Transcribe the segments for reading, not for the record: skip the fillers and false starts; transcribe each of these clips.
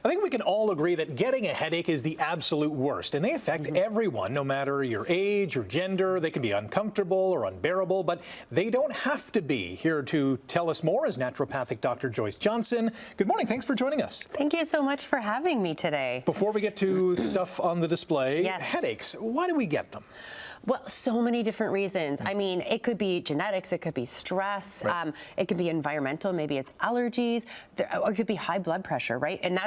I think we can all agree that getting a headache is the absolute worst, and they affect everyone, no matter your age or gender. They can be uncomfortable or unbearable, but they don't have to be. Here to tell us more is naturopathic Dr. Joyce Johnson. Good morning. Thanks for joining us. Thank you so much for having me today. Before we get to stuff on the display, Yes. Headaches, why do we get them? Well, so many different reasons. I mean, it could be genetics, it could be stress, Right. it could be environmental, maybe it's allergies, or it could be high blood pressure, right? And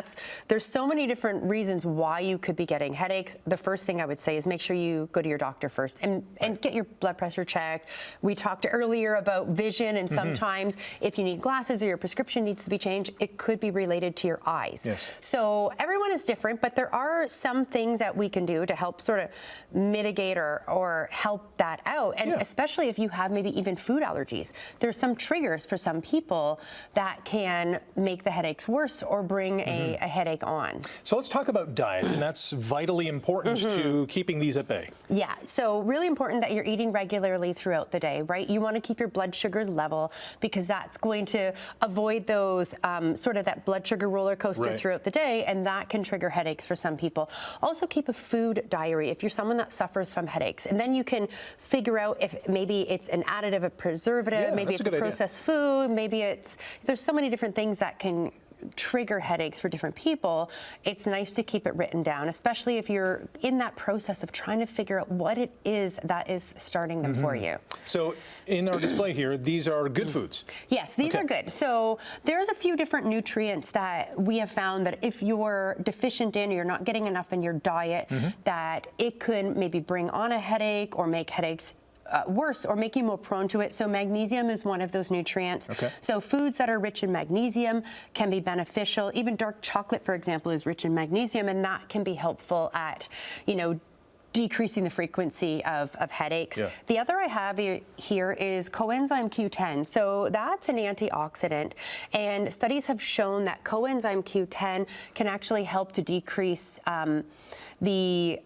there's so many different reasons why you could be getting headaches. The first thing I would say is make sure you go to your doctor first and get your blood pressure checked. We talked earlier about vision, and sometimes if you need glasses or your prescription needs to be changed, it could be related to your eyes. Yes. So everyone is different, but there are some things that we can do to help sort of mitigate or help that out. And especially if you have maybe even food allergies, there's some triggers for some people that can make the headaches worse or bring a headache on. So let's talk about diet, and that's vitally important to keeping these at bay. Yeah, so really important that you're eating regularly throughout the day, right? You want to keep your blood sugars level because that's going to avoid those sort of that blood sugar roller coaster throughout the day, and that can trigger headaches for some people. Also keep a food diary if you're someone that suffers from headaches, and then you can figure out if maybe it's an additive, a preservative, maybe it's a processed food, maybe there's so many different things that can trigger headaches for different people. It's nice to keep it written down, especially if you're in that process of trying to figure out what it is that is starting them for you. So in our display here, these are good foods. Yes, these are good. So there's a few different nutrients that we have found that if you're deficient in or you're not getting enough in your diet, that it could maybe bring on a headache or make headaches worse or make you more prone to it. So magnesium is one of those nutrients. So foods that are rich in magnesium can be beneficial. Even dark chocolate, for example, is rich in magnesium, and that can be helpful at, decreasing the frequency of headaches. The other I have here is coenzyme Q10. So that's an antioxidant, and studies have shown that coenzyme Q10 can actually help to decrease the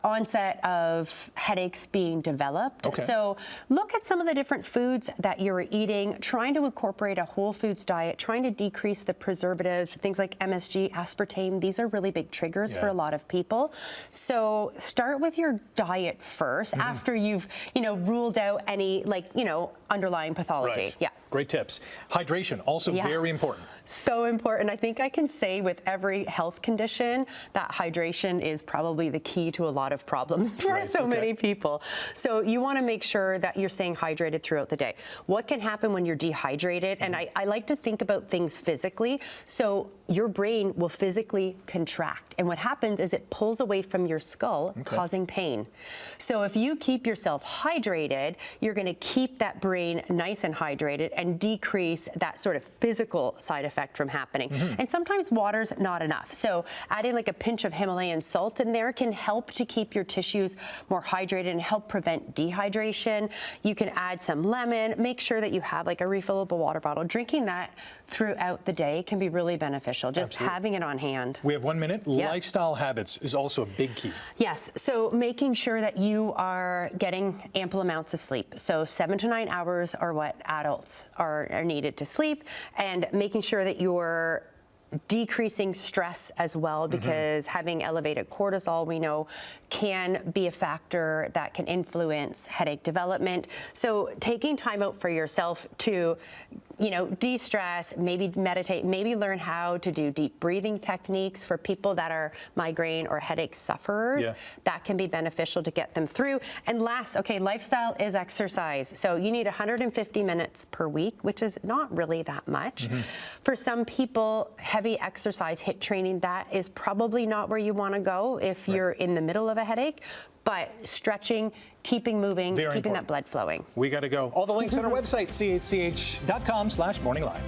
onset of headaches being developed. So look at some of the different foods that you're eating, trying to incorporate a whole foods diet, trying to decrease the preservatives, things like MSG, aspartame. These are really big triggers for a lot of people. So start with your diet first after you've, ruled out any underlying pathology. Great tips. Hydration, also very important. So important. I think I can say with every health condition that hydration is probably the key to a lot of problems for so many people. So you want to make sure that you're staying hydrated throughout the day. What can happen when you're dehydrated? And I like to think about things physically. So your brain will physically contract. And what happens is it pulls away from your skull, causing pain. So if you keep yourself hydrated, you're going to keep that brain nice and hydrated and decrease that sort of physical side effect from happening. And sometimes water's not enough. So adding like a pinch of Himalayan salt in there can help to keep your tissues more hydrated and help prevent dehydration. You can add some lemon. Make sure that you have like a refillable water bottle. Drinking that throughout the day can be really beneficial. Just having it on hand. We have 1 minute. Lifestyle habits is also a big key. Yes. So making sure that you are getting ample amounts of sleep. So 7 to 9 hours are what adults are needed to sleep, and making sure that you're decreasing stress as well, because having elevated cortisol, we know, can be a factor that can influence headache development. So taking time out for yourself to, de-stress, maybe meditate, maybe learn how to do deep breathing techniques for people that are migraine or headache sufferers. That can be beneficial to get them through. And last, lifestyle is exercise. So you need 150 minutes per week, which is not really that much. For some people, heavy exercise, HIIT training, that is probably not where you want to go if you're in the middle of a headache. But stretching, keeping moving, keeping that blood flowing. We got to go. All the links on our website, chch.com/morninglive.